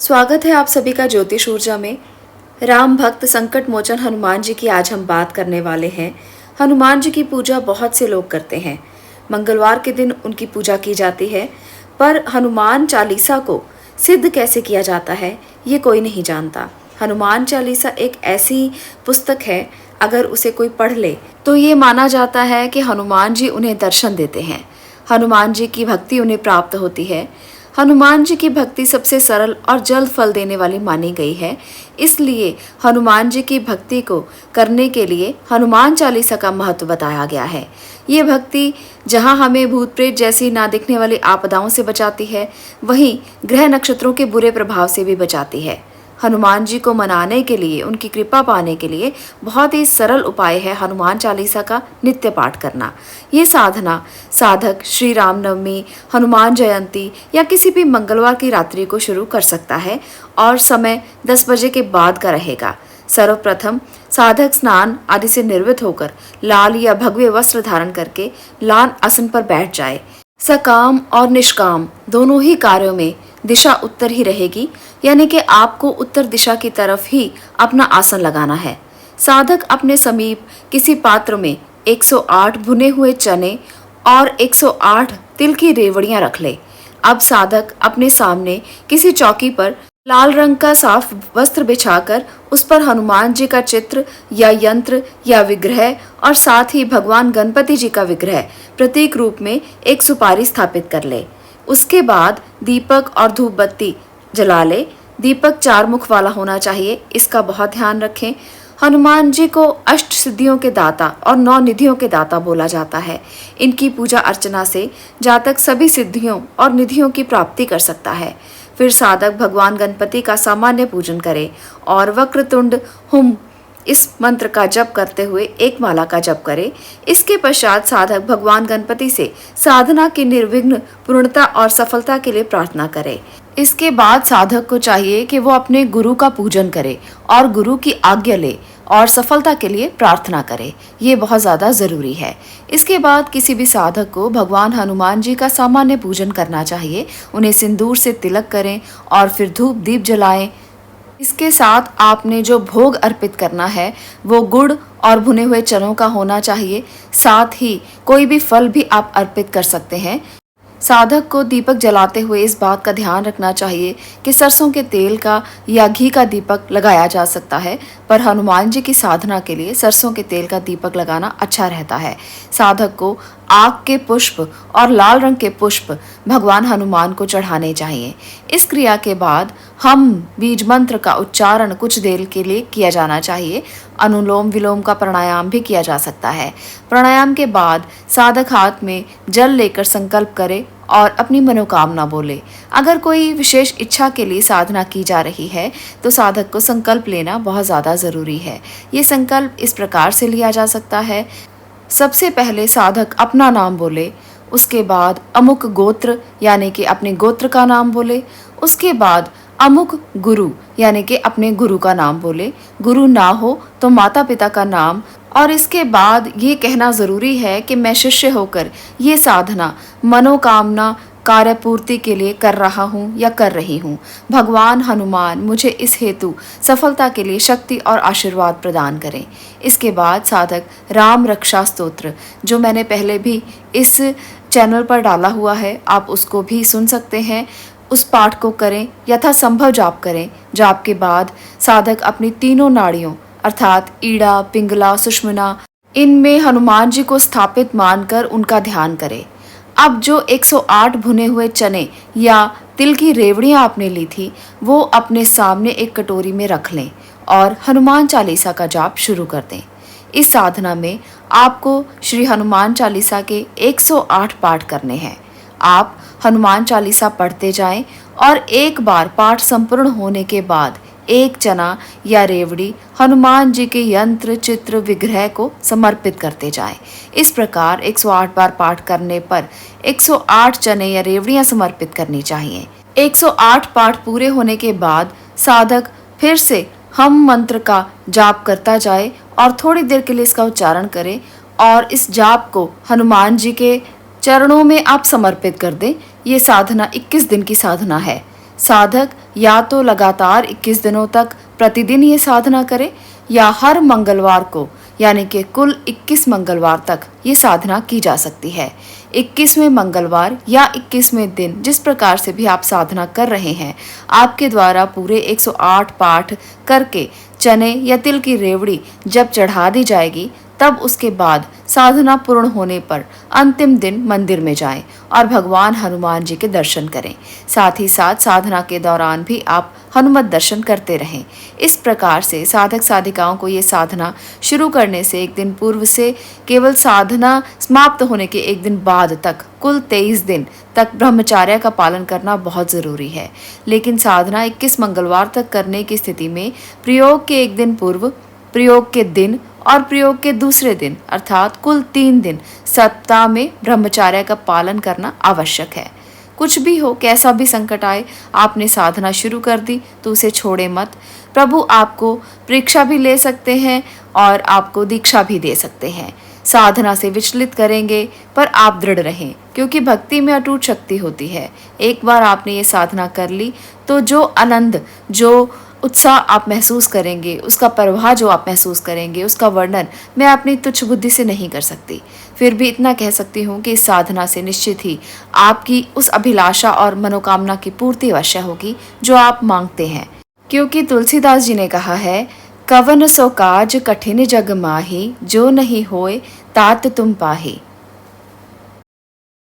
स्वागत है आप सभी का ज्योतिष ऊर्जा में। राम भक्त संकट मोचन हनुमान जी की आज हम बात करने वाले हैं। हनुमान जी की पूजा बहुत से लोग करते हैं। मंगलवार के दिन उनकी पूजा की जाती है, पर हनुमान चालीसा को सिद्ध कैसे किया जाता है ये कोई नहीं जानता। हनुमान चालीसा एक ऐसी पुस्तक है, अगर उसे कोई पढ़ ले तो ये माना जाता है कि हनुमान जी उन्हें दर्शन देते हैं, हनुमान जी की भक्ति उन्हें प्राप्त होती है। हनुमान जी की भक्ति सबसे सरल और जल्द फल देने वाली मानी गई है। इसलिए हनुमान जी की भक्ति को करने के लिए हनुमान चालीसा का महत्व बताया गया है। ये भक्ति जहाँ हमें भूत प्रेत जैसी ना दिखने वाली आपदाओं से बचाती है, वहीं ग्रह नक्षत्रों के बुरे प्रभाव से भी बचाती है। हनुमान जी को मनाने के लिए, उनकी कृपा पाने के लिए बहुत ही सरल उपाय है हनुमान चालीसा का नित्य पाठ करना। ये साधना साधक श्री रामनवमी, हनुमान जयंती या किसी भी मंगलवार की रात्रि को शुरू कर सकता है और समय 10 बजे के बाद का रहेगा। सर्वप्रथम साधक स्नान आदि से निर्वृत्त होकर लाल या भगवे वस्त्र धारण करके लाल आसन पर बैठ जाए। सकाम और निष्काम दोनों ही कार्यों में दिशा उत्तर ही रहेगी, यानी कि आपको उत्तर दिशा की तरफ ही अपना आसन लगाना है। साधक अपने समीप किसी पात्र में 108 भुने हुए चने और 108 तिल की रेवड़ियां रख ले। अब साधक अपने सामने किसी चौकी पर लाल रंग का साफ वस्त्र बिछाकर उस पर हनुमान जी का चित्र या यंत्र या विग्रह और साथ ही भगवान गणपति जी का विग्रह प्रतीक रूप में एक सुपारी स्थापित कर ले। उसके बाद दीपक और धूप बत्ती जला ले। दीपक 4 मुख वाला होना चाहिए, इसका बहुत ध्यान रखें। हनुमान जी को अष्ट सिद्धियों के दाता और 9 निधियों के दाता बोला जाता है। इनकी पूजा अर्चना से जातक सभी सिद्धियों और निधियों की प्राप्ति कर सकता है। फिर साधक भगवान गणपति का सामान्य पूजन करे और वक्रतुंड हुम इस मंत्र का जप करते हुए एक माला का जप करे। इसके पश्चात साधक भगवान गणपति से साधना की निर्विघ्न पूर्णता और सफलता के लिए प्रार्थना करे। इसके बाद साधक को चाहिए कि वो अपने गुरु का पूजन करे और गुरु की आज्ञा ले और सफलता के लिए प्रार्थना करे। ये बहुत ज़्यादा ज़रूरी है। इसके बाद किसी भी साधक को भगवान हनुमान जी का सामान्य पूजन करना चाहिए। उन्हें सिंदूर से तिलक करें और फिर धूप दीप जलाएं। इसके साथ आपने जो भोग अर्पित करना है वो गुड़ और भुने हुए चनों का होना चाहिए। साथ ही कोई भी फल भी आप अर्पित कर सकते हैं। साधक को दीपक जलाते हुए इस बात का ध्यान रखना चाहिए कि सरसों के तेल का या घी का दीपक लगाया जा सकता है, पर हनुमान जी की साधना के लिए सरसों के तेल का दीपक लगाना अच्छा रहता है। साधक को आग के पुष्प और लाल रंग के पुष्प भगवान हनुमान को चढ़ाने चाहिए। इस क्रिया के बाद हम बीज मंत्र का उच्चारण कुछ देर के लिए किया जाना चाहिए। अनुलोम विलोम का प्राणायाम भी किया जा सकता है। प्राणायाम के बाद साधक हाथ में जल लेकर संकल्प करे और अपनी मनोकामना बोले। अगर कोई विशेष इच्छा के लिए साधना की जा रही है तो साधक को संकल्प लेना बहुत ज़्यादा ज़रूरी है। ये संकल्प इस प्रकार से लिया जा सकता है। सबसे पहले साधक अपना नाम बोले, उसके बाद अमुक गोत्र यानी कि अपने गोत्र का नाम बोले, उसके बाद अमुक गुरु यानी कि अपने गुरु का नाम बोले। गुरु ना हो तो माता पिता का नाम, और इसके बाद ये कहना ज़रूरी है कि मैं शिष्य होकर ये साधना मनोकामना कार्य पूर्ति के लिए कर रहा हूँ या कर रही हूँ। भगवान हनुमान मुझे इस हेतु सफलता के लिए शक्ति और आशीर्वाद प्रदान करें। इसके बाद साधक राम रक्षा स्तोत्र, जो मैंने पहले भी इस चैनल पर डाला हुआ है, आप उसको भी सुन सकते हैं, उस पाठ को करें, यथासंभव जाप करें। जाप के बाद साधक अपनी तीनों नाड़ियों अर्थात ईड़ा, पिंगला, सुषुम्ना, इनमें हनुमान जी को स्थापित मानकर उनका ध्यान करें। अब जो 108 भुने हुए चने या तिल की रेवड़ियां आपने ली थी वो अपने सामने एक कटोरी में रख लें और हनुमान चालीसा का जाप शुरू कर दें। इस साधना में आपको श्री हनुमान चालीसा के 108 पाठ करने हैं। आप हनुमान चालीसा पढ़ते जाएं और एक बार पाठ संपूर्ण होने के बाद एक चना या रेवड़ी हनुमान जी के यंत्र चित्र विग्रह को समर्पित करते जाएं। इस प्रकार 108 बार पाठ करने पर 108 चने या रेवड़ियां समर्पित करनी चाहिए। 108 पाठ पूरे होने के बाद साधक फिर से हम मंत्र का जाप करता जाए और थोड़ी देर के लिए इसका उच्चारण करे और इस जाप को हनुमान जी के चरणों में आप समर्पित कर दें। ये साधना 21 दिन की साधना है। साधक या तो लगातार 21 दिनों तक प्रतिदिन ये साधना करे या हर मंगलवार को यानी कि कुल 21 मंगलवार तक ये साधना की जा सकती है। 21वें मंगलवार या 21वें दिन जिस प्रकार से भी आप साधना कर रहे हैं, आपके द्वारा पूरे 108 पाठ करके चने या तिल की रेवड़ी जब चढ़ा दी जाएगी, तब उसके बाद साधना पूर्ण होने पर अंतिम दिन मंदिर में जाएं और भगवान हनुमान जी के दर्शन करें। साथ ही साथ साधना के दौरान भी आप हनुमत दर्शन करते रहें। इस प्रकार से साधक साधिकाओं को ये साधना शुरू करने से एक दिन पूर्व से केवल साधना समाप्त होने के एक दिन बाद तक कुल 23 दिन तक ब्रह्मचर्य का पालन करना बहुत ज़रूरी है। लेकिन साधना 21 मंगलवार तक करने की स्थिति में प्रयोग के एक दिन पूर्व, प्रयोग के दिन और प्रयोग के दूसरे दिन अर्थात कुल 3 दिन सप्ताह में ब्रह्मचर्य का पालन करना आवश्यक है। कुछ भी हो, कैसा भी संकट आए, आपने साधना शुरू कर दी तो उसे छोड़े मत। प्रभु आपको परीक्षा भी ले सकते हैं और आपको दीक्षा भी दे सकते हैं। साधना से विचलित करेंगे पर आप दृढ़ रहें, क्योंकि भक्ति में अटूट शक्ति होती है। एक बार आपने ये साधना कर ली तो जो आनंद, जो उत्साह आप महसूस करेंगे, उसका प्रवाह जो आप महसूस करेंगे, उसका वर्णन मैं अपनी तुच्छ बुद्धि से नहीं कर सकती। फिर भी इतना कह सकती हूँ कि इस साधना से निश्चित ही आपकी उस अभिलाषा और मनोकामना की पूर्ति अवश्य होगी जो आप मांगते हैं। क्योंकि तुलसीदास जी ने कहा है, कवन सो काज कठिन जग माही, जो नहीं होए तात तुम पाही।